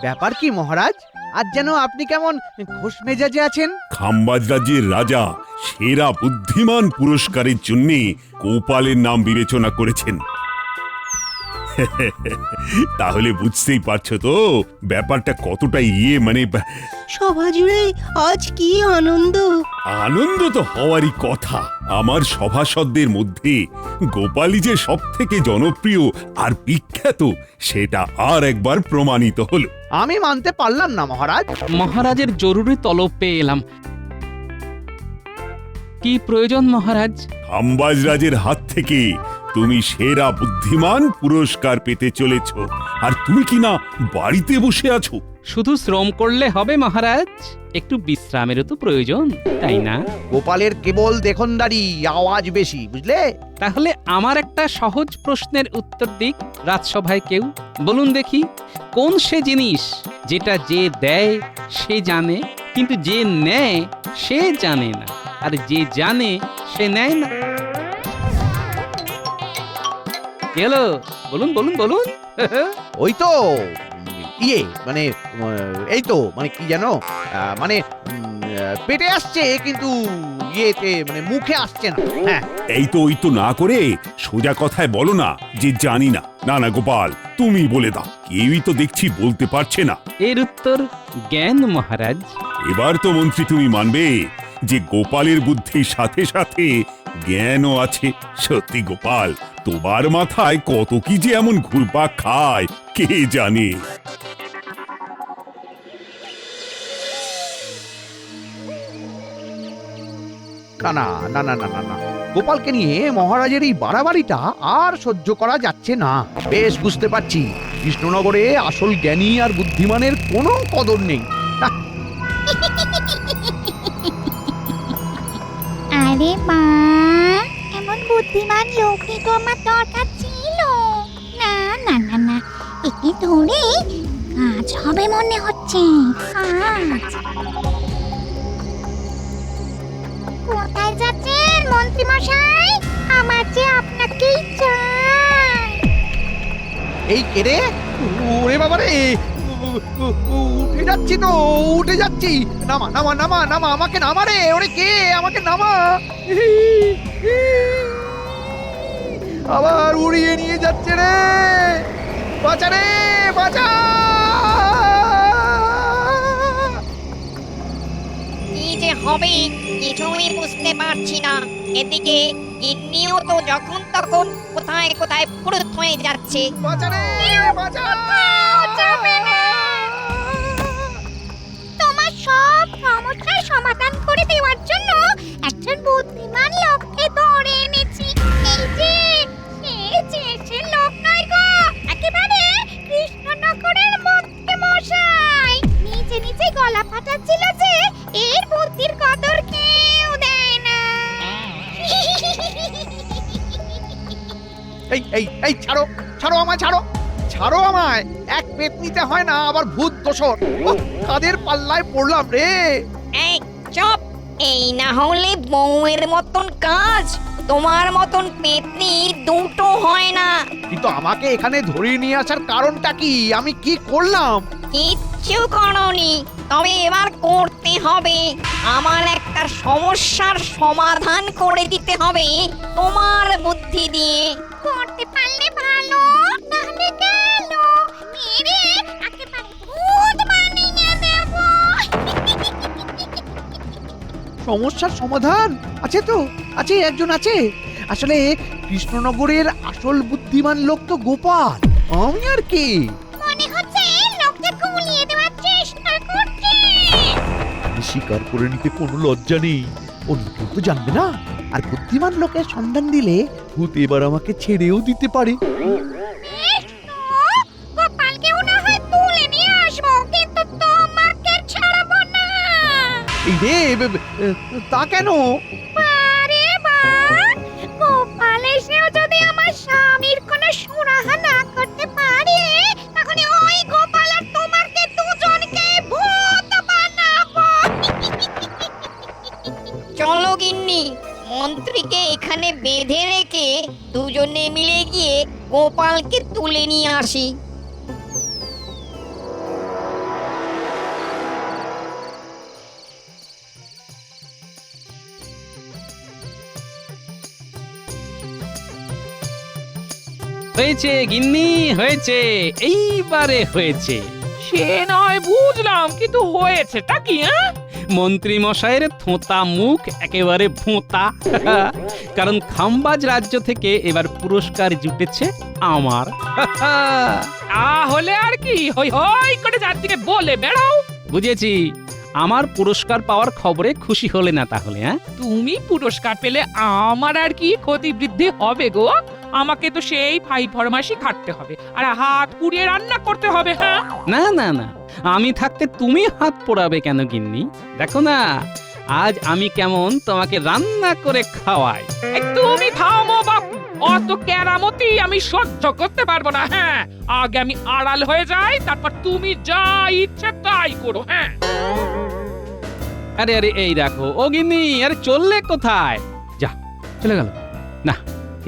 ব্যাপার কি মহারাজ? আজ যেন আপনি কেমন খোশ মেজাজে আছেন। খাম্বাজ রাজ্যের রাজা সেরা বুদ্ধিমান পুরস্কারের জন্য গোপালের নাম বিবেচনা করেছেন। তাহলে বুঝতেই পারছো তো ব্যাপারটা কতটা সভা জুড়ে আজ কি আনন্দ! আনন্দ তো হওয়ারই কথা। আমার সভাসদদের মধ্যে গোপালই যে সব থেকে জনপ্রিয় আর বিখ্যাত সেটা আর একবার প্রমাণিত হলো। আমি মানতে পারলাম না মহারাজ। মহারাজের জরুরি তলব পেয়ে এলাম। কি প্রয়োজন মহারাজ? খাম্বাজ রাজের হাত থেকে তুমি সেরা বুদ্ধিমান পুরস্কার পেতে চলেছ, আর তুমি কি না বাড়িতে বসে আছো? শুধু শ্রম করলে হবে মহারাজ, একটু বিশ্রামেরও তো প্রয়োজন, তাই না? গোপালের কেবল দেখনদারি, আওয়াজ বেশি, বুঝলে? তাহলে আমার একটা সহজ প্রশ্নের উত্তর দিক রাজসভায় কেউ। বলুন দেখি, কোন সে জিনিস যেটা যে দেয় সে জানে, কিন্তু যে নেয় সে জানে না, আর যে জানে সে নেয় না? কি হলো? বলুন বলুন বলুন। ওই তো মানে এই তো মানে কি জানো, মানে পেটে আসছে কিন্তু ইয়েতে মানে মুখে আসছে না। হ্যাঁ, এই তো ওই তো না করে সোজা কথায় বলো না যে জানি না। না না গোপাল, তুমি বলে দাও। কেউই তো দেখছি বলতে পারছে না। এর উত্তর জ্ঞান মহারাজ। এবার তো মন্ত্রী তুমি মানবে যে গোপালের বুদ্ধির সাথে সাথে জ্ঞানও আছে। সত্যি গোপাল, তোমার মাথায় কত কি যে এমন ঘুরপাক খায় কে জানে। না না না না না না না, গোপালকে নিয়ে মহারাজের এই বাড়াবাড়িটা আর সহ্য করা যাচ্ছে না। বেশ বুঝতে পারছি কৃষ্ণনগরে আসল জ্ঞানী আর বুদ্ধিমানের কোনো কদর নেই। আরে মা, এমন বুদ্ধিমান লোকই তো আমার দরকার ছিল। না না না না, একে ধরে কাজ হবে মনে হচ্ছে। কাজ কোথায় যাচ্ছেন মন্ত্রী মশাই? আমার যে আপনাকেই চাই। এই কেড়ে, ওরে বাবা রে, উঠে যাচ্ছি তো, উঠে যাচ্ছি। নামা নামা নামা নামা, আমাকে নামা রে। ওরে কে, আমাকে নামা। আবার উড়িয়ে নিয়ে যাচ্ছে রে। বাঁচা রে, বাঁচা। কি যে হবে কিছুই বুঝতে পারছি না। এদিকে গিন্নিও তো যখন তখন কোথায় কোথায় ফুরুত হয়ে যাচ্ছে। বাঁচা রে, বাঁচা। তোমার সব সমস্যার সমাধান করে দেওয়ার জন্য একজন বুদ্ধিমান লোককে ধরে এনেছি। এই যে সে লোক নয় গো, একেবারে কৃষ্ণনগরের মন্ত্রী মশাই। নিজে নিজে গলা ফাটাচ্ছিল যে এর বুদ্ধির কদর কেউ দেয় না। এই এই এই, ছাড়ো ছাড়ো আমায়, ছাড়ো ছাড়ো আমায়। এক পেট নিতে হয় না, আবার ভূত দোষর। কাদের পাল্লায় পড়লাম রে। এই চুপ! এই না হলে বউয়ের মতন কাজ, তোমার মতন পেতনি দুটো হয় না। কিন্তু আমাকে এখানে ধরিয়ে নিয়ে আসার কারণটা কি? আমি কি করলাম? কিচ্ছু করনি, তবে এবার করতে হবে। আমার একটা সমস্যার সমাধান করে দিতে হবে তোমার বুদ্ধি দিয়ে। করতে পারলে ভালো, নাহলে গেল মেরে একেবারে ভূত বানিয়ে দেব। সমস্যার সমাধান আছে তো, আছে, একজন আছে। আসলে কৃষ্ণনগরের আসল বুদ্ধিমান লোক তো গোপাল, আমি আর কি। মনে হচ্ছে লোকটা গুলিয়ে দেওয়ার চেষ্টা করছে। স্বীকার করে নিতে কোনো লজ্জা নেই। অন্য কেউ তো জানবে না। আর বুদ্ধিমান লোকের সন্ধান দিলে ভূত এবার আমাকে ছেড়েও দিতে পারে। বেশ তো, গোপালকেও না হয় তুলে নিয়ে আসবো, কিন্তু তোমাকে ছাড়বো না। এই রে, তা কেন? আরে বাহ, গোপাল এসেও যদি আমার স্বামীর কোনো সুরাহা না করতে পারে, তাহলে ওই গোপাল আর তোমাকে দুজনকে ভূত বানাবো। চলো গিন্নি, মন্ত্রীকে এখানে বেঁধে রেখে দুজনে মিলে গিয়ে গোপালকে তুলে নিয়ে আসি। হয়েছে গিন্নি, হয়েছে, এইবারে হয়েছে। সে নয় বুঝলাম, কিন্তু হয়েছেটা কি? মন্ত্রী মশাইয়ের থোঁতা মুখ একেবারে ভোঁতা। কারণ খাম্বাজ রাজ্য থেকে এবার পুরস্কার জুটেছে আমার। তাহলে আর কি, হই হই করে চারদিকে বলে বেড়াও। বুঝেছি, আমার পুরস্কার পাওয়ার খবরে খুশি হলে না তাহলে? হ্যাঁ, তুমি পুরস্কার পেলে আমার আর কি ক্ষতি বৃদ্ধি হবে গো? আমাকে তো সেই ফাই ফরমাসি খাটতে হবে, আর হাত পুড়িয়ে রান্না করতে হবে। হ্যাঁ, না না না, আমি থাকতে তুমি হাত পোড়াবে কেন গিন্নি? দেখো না, আজ আমি কেমন তোমাকে রান্না করে খাওয়াই। এই তুমি থামো বাপু, অত কেরামতি আমি সহ্য করতে পারবো না। হ্যাঁ, আগে আমি আড়াল হয়ে যাই, তারপর তুমি যা ইচ্ছে তাই করো। হ্যাঁ, আরে আরে, এই দেখো ও গিন্নি, আরে চললে কোথায়? যা, চলে গেল। না,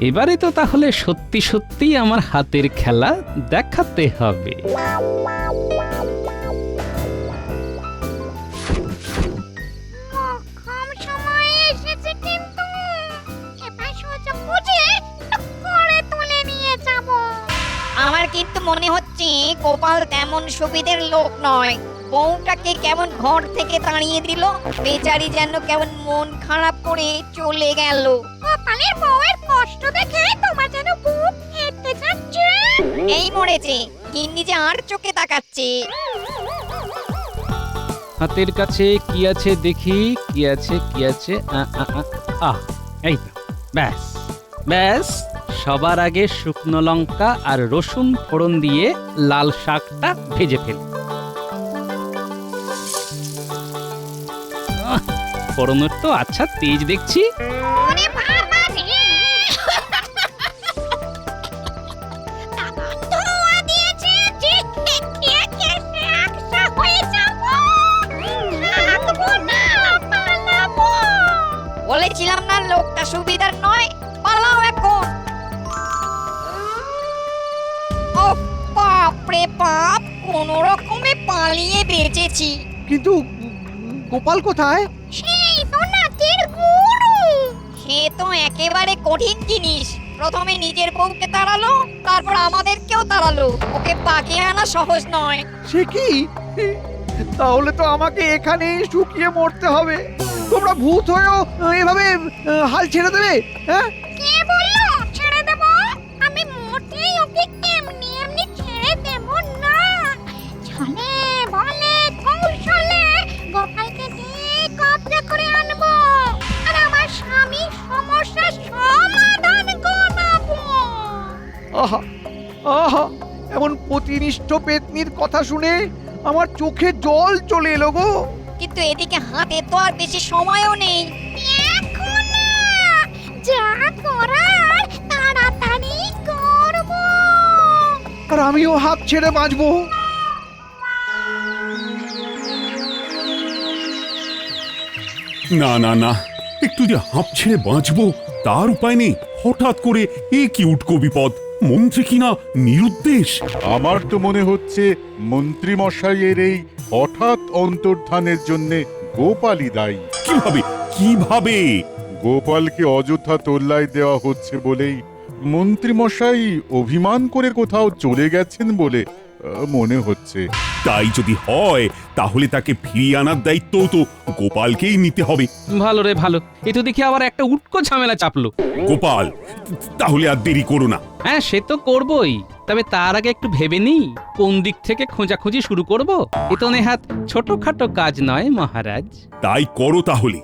এবারে তো তাহলে সত্যি সত্যি আমার হাতের খেলা দেখাতে হবে। কম সময়ে এসেছে, কিন্তু এবার সোজা খুঁজে টুক করে তুলে নিয়ে যাব। আমার কিন্তু মনে হচ্ছে গোপাল তেমন সুবিধের লোক নয়। বউটাকে কেমন ঘর থেকে তাড়িয়ে দিল, বেচারি যেন কেমন মন খারাপ করে চলে গেল। কপালের বউয়ের কষ্ট দেখে তোমার যেন বুক ফেটে যাচ্ছে। এই মরেছে, গিন্নি যে আর চোখে তাকাচ্ছে। হাতের কাছে কি আছে দেখি, কি আছে কি আছে? এই তো, ব্যাস ব্যাস, সবার আগে শুকনো লঙ্কা আর রসুন ফোড়ন দিয়ে লাল শাকটা ভেজে ফেল। ফোড়নের তো আচ্ছা তেজ দেখছি। ওরে বাবা রে, ধোঁয়া দিয়েছে যে খেয়ে খেয়ে আকসা হয়ে যাব। থাকবো না, পালাবো। বলেছিলাম না লোকটা সুবিধার নয়, পালাও এখন। ও বাপরে বাপ, কোন রকমে পালিয়ে বেঁচেছি। কিন্তু গোপাল কোথায়? সেই তো নাকের গুরু। সে তো একেবারে কঠিন জিনিস। প্রথমে নিজের বউকে তাড়ালো, তারপর আমাদেরকেও তাড়ালো। ওকে বাগিয়ে আনা সহজ নয়। সে কি? তাহলে তো আমাকে এখানেই শুকিয়ে মরতে হবে। তোমরা ভূত হয়েও এভাবে হাল ছেড়ে দেবে? হ্যাঁ, কে বললো ছেড়ে দেব? আমি মোটেই ওকে এমনি এমনি ছেড়ে দেব না। ছলে বলে কৌশলে গোপালকে নিয়ে কবজা করে আনবো, আর আমার স্বামীর সমস্যার সমাধান করাবো। আহা আহা, এমন প্রতিনিষ্ঠ পেতনির কথা শুনে আমার চোখে জল চলে এলো গো। কিন্তু এদিকে হাতে তো আর বেশি সময়ও নেই। এখন না, যা করার তাড়াতাড়ি করবো। আর আমিও হাত ছেড়ে বাঁচবো। না না না, একটু যে হাঁপ ছেড়ে বাঁচবো তার উপায় নেই। হঠাৎ করে এ কি উটকো বিপদ! মন্ত্রী কিনা নিরুদ্দেশ। আমার তো মনে হচ্ছে মন্ত্রী মশাইয়ের এই হঠাৎ অন্তর্ধানের জন্য গোপালই দায়ী। কিভাবে কিভাবে? গোপালকে অযথা তোল্লায় দেওয়া হচ্ছে বলেই মন্ত্রী মশাই অভিমান করে কোথাও চলে গেছেন বলে মনে হচ্ছে। তাই যদি হয় তাহলে তাকে ফিরিয়ে আনার দায়িত্ব তো গোপালকেই নিতে হবে। ভালো রে ভালো, এ তো দেখি আবার একটা উটকো ঝামেলা চাপলো। গোপাল, তাহলে আর দেরি করো না। হ্যাঁ, সে তো করবই, তবে তার আগে একটু ভেবে নিই কোন দিক থেকে খোঁজাখুঁজি শুরু করব। এ তো নেহাত ছোটখাটো কাজ নয় মহারাজ। তাই করো তাহলে।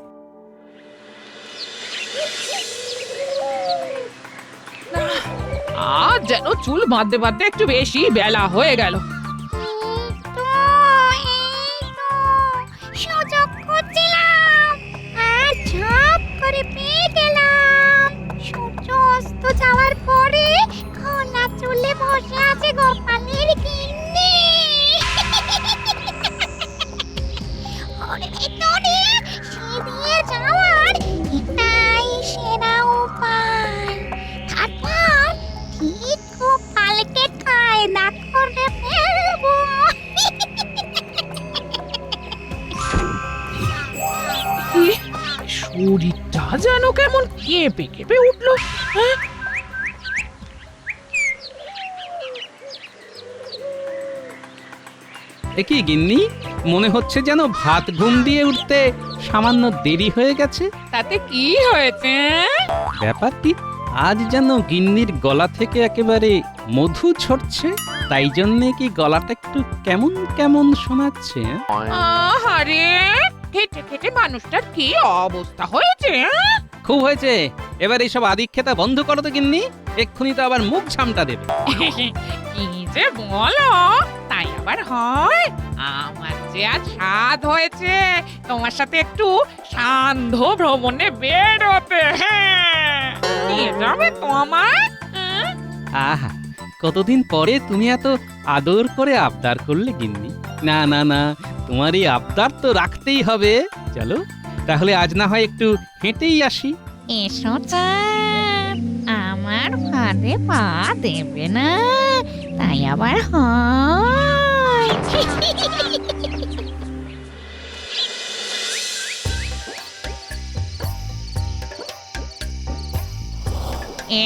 আজ যেন চুল বাঁধতে বাঁধতে একটু বেশি বেলা হয়ে গেল। সুযোগ খুঁজছিলাম, আর ঝপ করে পেয়ে গেলাম। সূর্য অস্ত যাওয়ার পরে খোলা চুলে বসে আছে গোপালের গিন্নি। ওরে তোরে, সিঁড়িয়ে যাওয়ার এটাই সেরা উপায়। তারপর ঠিক গোপালকে কায়দা করে ফেলবো। শরীরটা যেন কেমন কেঁপে কেঁপে উঠলো। হ্যাঁ, এ কি গিন্নি, মনে হচ্ছে যেন ভাত ঘুম দিয়ে উঠতে সামান্য দেরি হয়ে গেছে। তাতে কি হয়েছে? ব্যাপার কি, আজ যেন গিন্নির গলা থেকে একেবারে মধু ঝরছে, তাই জন্যে কি গলাটা একটু কেমন কেমন শোনাচ্ছে? আরে খেটে খেটে মানুষটার কি অবস্থা হয়েছে? খুব হয়েছে, এবার এইসব আদিক্ষেতা বন্ধ করো তো গিন্নি, এক্ষুনি তো আবার মুখ ঝামটা দেবে। কি যে বলো, তাই আবার হয়? আমার যে আজ স্বাদ হয়েছে তোমার সাথে একটু সান্ধ্য ভ্রমণে বেরোতে। হ্যাঁ, নিয়ে যাবে তো আমায়? আহা, কতদিন পরে তুমি এত আদর করে আবদার করলে গিন্নি। না না না, তোমার এই আবদার তো রাখতেই হবে। চলো তাহলে আজ না হয় একটু হেঁটেই আসি। এসো চাঁদ, আমার ফাঁদে পা দেবে না, তাই আবার হয়।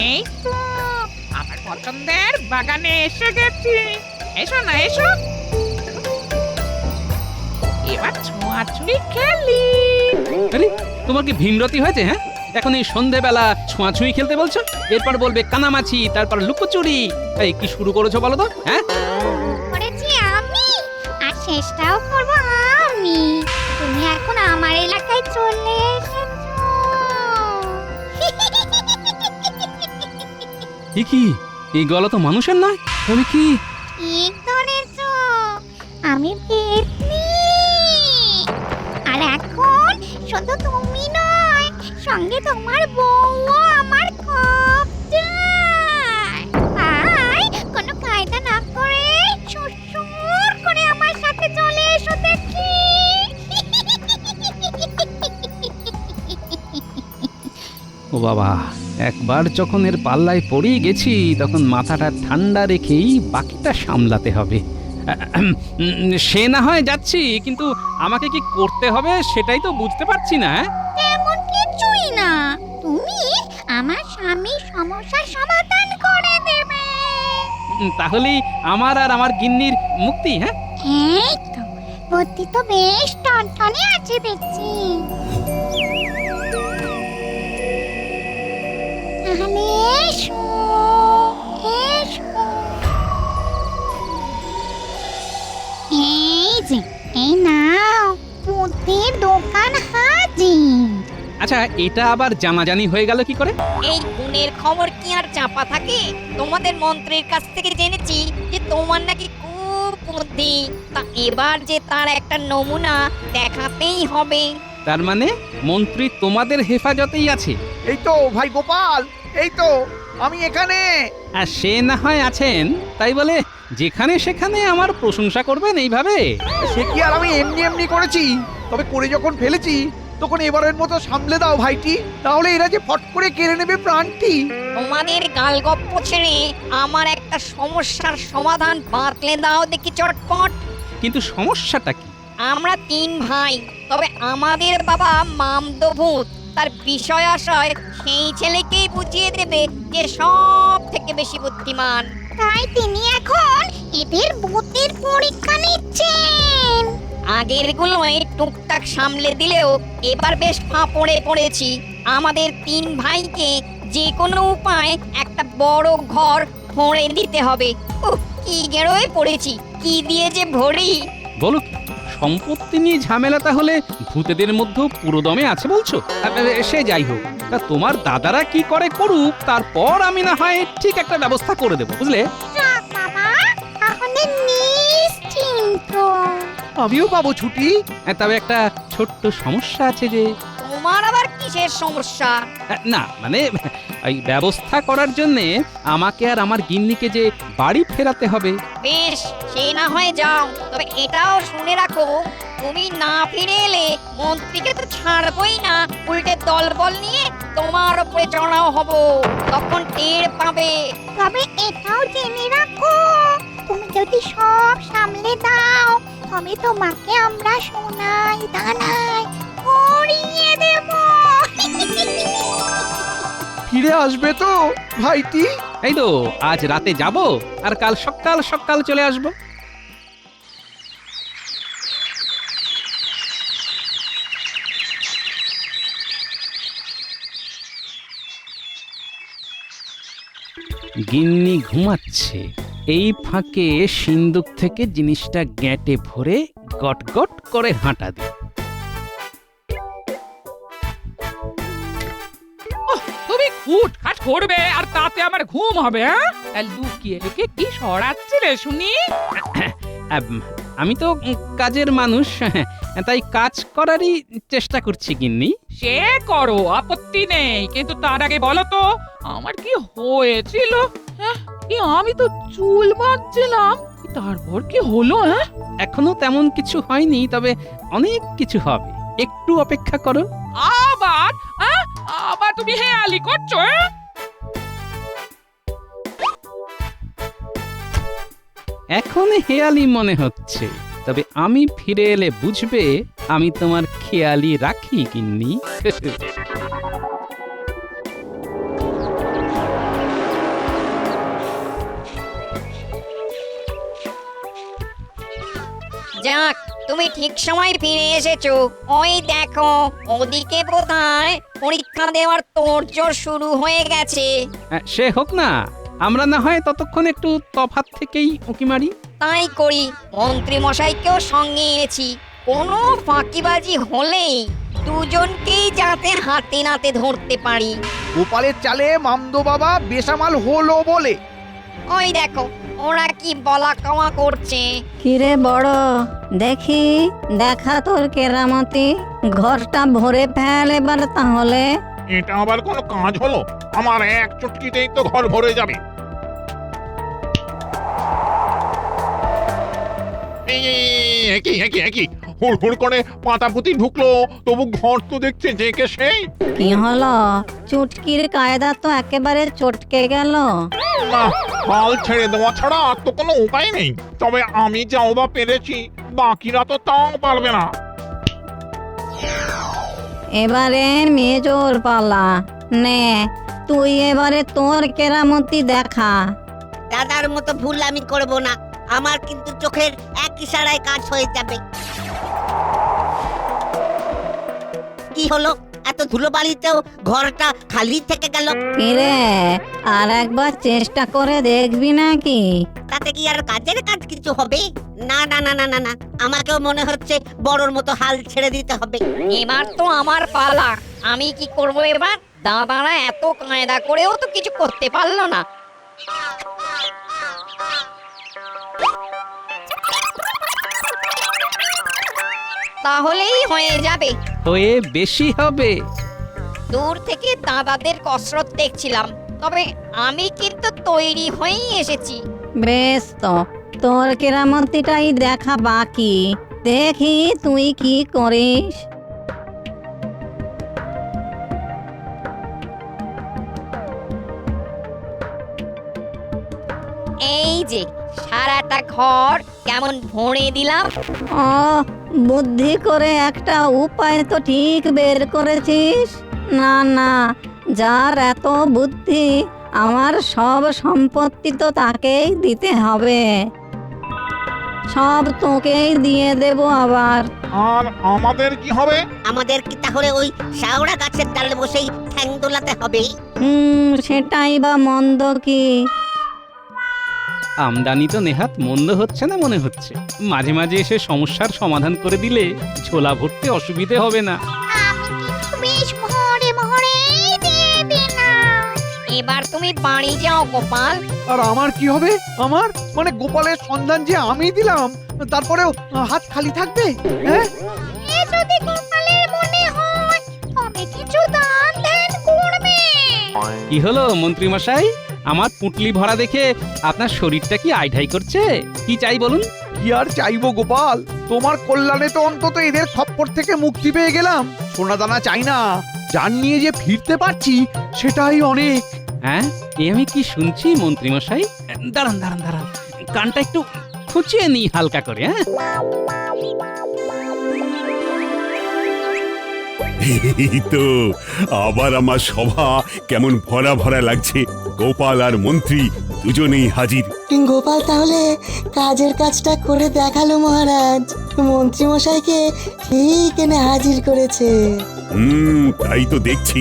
এই তো আমার পছন্দের বাগানে এসে গেছি। এসো না, এসো। এবার ছোঁয়াছুঁই খেলি। আরে, তোমার কি ভীমরতি হয়েছে? হ্যাঁ, এখন এই সন্ধেবেলা ছোঁয়াছুঁই খেলতে বলছো, এরপর বলবে কানামাছি, তারপর লুকোচুরি। এই কি শুরু করেছো বলো তো? হ্যাঁ, করেছি আমি, আর শেষটাও করব আমি। তুমি এখন আমার এলাকায় চলে এসেছো। এ কি, এই গলা তো মানুষের নয়, তবে কি? ঠিক ধরেছ, আমি পেতনি। আর এখন শুধু তুমি নয়, সঙ্গে তোমার বউও আমার খুব চাই। তাই কোনো কায়দা না করে সুর করে আমার সাথে চলে এসো দেখি। ও বাবা, একবার যখন এর পাল্লায় পড়েই গেছি, তখন মাথাটা ঠান্ডা রেখেই বাকিটা সামলাতে হবে। সে না হয় যাচ্ছি, কিন্তু আমাকে কি করতে হবে সেটাই তো বুঝতে পারছি না। তেমন কিছুই না, তুমি আমার স্বামীর সমস্যার সমাধান করে দেবে। তাহলেই আমার আর আমার গিন্নির মুক্তি। হ্যাঁ, এই তো, বুদ্ধি তো বেশ টনটনে আছে দেখছি। তাহলে এসো, এসো। এই যে, এই নাও, বুদ্ধির দোকান হাজির। আচ্ছা, এটা আবার জানাজানি হয়ে গেল কি করে? এই গুণের খবর কি আর চাপা থাকে? তোমাদের মন্ত্রীর কাছ থেকে জেনেছি যে তোমার নাকি খুব বুদ্ধি। তা এবার যে তার একটা নমুনা দেখাতেই হবে। তার মানে মন্ত্রী তোমাদের হেফাজতেই আছে? এই তো ভাই গোপাল, এই তো আমি এখানে। আর সে না হয় আছেন, তাই বলে যেখানে সেখানে আমার প্রশংসা করবেন এইভাবে? সে কি আর আমি এমনি এমনি করেছি? তবে করে যখন ফেলেছি, তখন এবারের মতো সামলে দাও ভাইটি, তাহলে এরা যে ফট করে কেড়ে নেবে প্রাণটি। তোমাদের গালগপ্প ছেড়ে আমার একটা সমস্যার সমাধান বাতলে দাও দেখি চটপট। কিন্তু সমস্যাটা কি? আমরা 3 ভাই, তবে আমাদের বাবা মামদভূত। তার বিষয় আশয় সেই ছেলেকেই বুঝিয়ে দেবে যে সব থেকে বেশি বুদ্ধিমান। তাই তিনি এখন এদের বুদ্ধির পরীক্ষা নিচ্ছেন। আগের গুলোই টুকটাক সামলে দিলেও এবার বেশ ফাঁপড়ে পড়েছি। আমাদের 3 ভাইকে যে কোনো উপায় একটা বড় ঘর ভরে দিতে হবে। কি গেরোয় পড়েছি, কি দিয়ে যে ভরি। বলো কি, সম্পত্তি নিয়ে ঝামেলা তাহলে ভূতেদের মধ্যেও পুরোদমে আছে বলছো? সে যাই হোক, তা তোমার দাদারা কি করে করুক, তারপর আমি না হয় ঠিক একটা ব্যবস্থা করে দেবো, বুঝলে? যাক বাবা, তাহলে নিশ্চিন্ত। আমিও পাবো ছুটি। তবে একটা ছোট্ট সমস্যা আছে যে। তোমার আবার কিসের সমস্যা? না মানে, এই ব্যবস্থা করার জন্য আমাকে আর আমার গিন্নিকে যে বাড়ি ফেরাতে হবে। বেশ, সে না হয় যাও, তবে এটাও শুনে রাখো, তুমি না ফিরে এলে মন্ত্রীকে তো ছাড়বই না, উল্টে দলবল নিয়ে তোমার উপরে চড়াও হব। তখন টের পাবে। তবে এটাও জেনে রাখো, তুমি যদি সব সামলে দাও, তবে তোমাকে আমরা সোনায় দানায় ভরিয়ে দেব। ফিরে আসবে তো ভাইটি? এই তো আজ রাতে যাব, আর কাল সকাল সকাল চলে আসবো। গিন্নি ঘুমাচ্ছে, এই ফাঁকে সিন্দুক থেকে জিনিসটা গ্যাঁটে ভরে গট গট করে হাঁটা দিই। তুমি খুটখাট করবে আর তাতে আমার ঘুম হবে? হ্যাঁ, তা লুকিয়ে লুকিয়ে কি সরাচ্ছিলে শুনি? আমি তো কাজের মানুষ, তাই কাজ করারই চেষ্টা করছি গিন্নি। সে করো, আপত্তি নেই, কিন্তু তার আগে বলো তো আমার কি হয়েছিল? হ্যাঁ, আমি তো চুল বাঁধছিলাম, তারপর কি হলো? হ্যাঁ, এখনো তেমন কিছু হয়নি, তবে অনেক কিছু হবে, একটু অপেক্ষা করো। আবার আবার তুমি হেয়ালি করছো? এখন হেয়ালি মনে হচ্ছে, তবে আমি ফিরে এলে বুঝবে আমি তোমার খেয়ালি রাখি গিন্নি। যাক, তুমি ঠিক সময় ফিরে এসেছো। ওই দেখো, ওদিকে বোধহয় পরীক্ষা দেওয়ার তোড়জোড় শুরু হয়ে গেছে। সে হোক না, আমরা না হয় ততক্ষণ একটু তফাৎ থেকেই উঁকি মারি। তাই করি, মন্ত্রী মশাইকেও সঙ্গে এনেছি। কোনো ফাঁকিবাজি হলেই দুজনকেই যাতে হাতে নাতে ধরতে পারি। গোপালের চালে মামদো বাবা বেসামাল হলো বলে। ওই দেখো, ওরা কি বলা কওয়া করছে। কিরে বড়, দেখি দেখা তোর কেরামতি, ঘরটা ভরে ফেল এবার তাহলে। এটা আবার কোনো কাজ হলো? আমার এক চুটকিতেই তো ঘর ভরে যাবে। একই হুড় হুড় করে পাতাপুতি ঢুকলো, তবু ঘর তো দেখছে যে কে সেই। কি হলো? চুটকির কায়দা তো একেবারে চটকে গেল। না, হাল ছেড়ে দেওয়া ছাড়া আর তো কোনো উপায় নেই। তবে আমি যাও বা পেরেছি, বাকিরা তো তাও পারবে না। এবারে মেজোর পালা, নে তুই এবারে তোর কেরামতি দেখা। দাদার মতো ভুল আমি করব না, আমার কিন্তু চোখের এক ইশারায় কাজ হয়ে যাবে। কি হলো, এত ধুলোবালিতেও ঘরটা খালি থেকে গেল? কিরে, আর একবার চেষ্টা করে দেখবি নাকি? তাতে কি আর কাজের কাজ কিছু হবে? না না না না না না, আমাকেও মনে হচ্ছে বড়র মতো হাল ছেড়ে দিতে হবে। এবার তো আমার পালা, আমি কি করব এবার? দাদারা এত কায়দা করেও তো কিছু করতে পারলো না। তাহলেই হয়ে যাবে। হয়ে বেশি হবে। দূর থেকে দাদাদের কসরত দেখছিলাম, তবে আমি কিন্তু তৈরি হয়েই এসেছি। বেশ তো, তোর কেরামতিটাই দেখা বাকি, দেখি তুই কি করিস। এই যে সারাটা ঘর কেমন ভরে দিলাম। ও, বুদ্ধি করে একটা উপায় তো ঠিক বের করেছিস। না না, যার এত বুদ্ধি, আমার সব সম্পত্তি তো তাকেই দিতে হবে, সব তোকেই দিয়ে দেব আবার। আর আমাদের কি হবে? আমাদের কি তাহলে ওই শাওড়া গাছের ডালে বসেই ঠ্যাং দোলাতে হবে? সেটাই বা মন্দ কি? আমদানি তো নেহাত মন্দ হচ্ছে না মনে হচ্ছে, মাঝে মাঝে এসে সমস্যার সমাধান করে দিলে ঝোলা ভরতে অসুবিধে হবে না। আমি কিন্তু বেশ ভরে ভরে দিয়ে দিলাম। এবার তুমি বাড়ি যাও গোপাল। আর আমার কি হবে? আমার মানে গোপালের সন্ধান যে আমি দিলাম, তারপরেও হাত খালি থাকবে? হ্যাঁ, এ যদি গোপালের মনে হয় তবে কিছু দান ধ্যান করবে। কি হলো মন্ত্রী মশাই, আমার পুঁটলি ভরা দেখে আপনার শরীরটা কি আইঢাই করছে? কি চাই বলুন? কি আর চাইবো গোপাল, তোমার কল্যাণে তো অন্তত এদের খপ্পর থেকে মুক্তি পেয়ে গেলাম। সোনা দানা চাই না, যার নিয়ে যে ফিরতে পারছি সেটাই অনেক। হ্যাঁ, এ আমি কি শুনছি মন্ত্রী মশাই? দাঁড়ান দাঁড়ান দাঁড়ান, কানটা একটু খুঁচিয়ে নিই হালকা করে। হ্যাঁ, এই তো আবার আমার সভা কেমন ভরা ভরা লাগছে। গোপাল আর মন্ত্রী দুজনেই হাজির। গোপাল তাহলে কাজের কাজটা করে দেখালো মহারাজ, মন্ত্রী মশাইকে ঠিক এনে হাজির করেছে। তাই তো দেখছি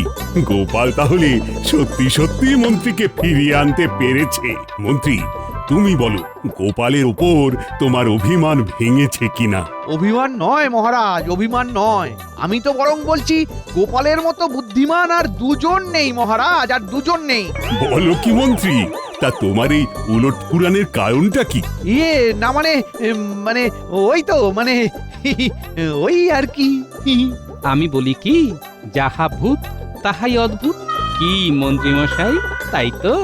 গোপাল তাহলে সত্যি সত্যি মন্ত্রীকে ফিরিয়ে আনতে পেরেছে। মন্ত্রী, তুমি বলো গোপালের উপর তোমার অভিমান ভেঙেছে কিনা? অভিমান নয় মহারাজ, অভিমান নয়। আমি তো বরং বলছি গোপালের মতো বুদ্ধিমান আর দুজন নেই মহারাজ, আর দুজন নেই। বলো কি মন্ত্রী, তা তোমার এই উলট পুরাণের কারণটা কি? না মানে মানে ওই তো মানে ওই আর কি। আমি বলি কি, যাহা ভূত তাহাই অদ্ভুত। কি মন্ত্রী মশাই, তাই তো?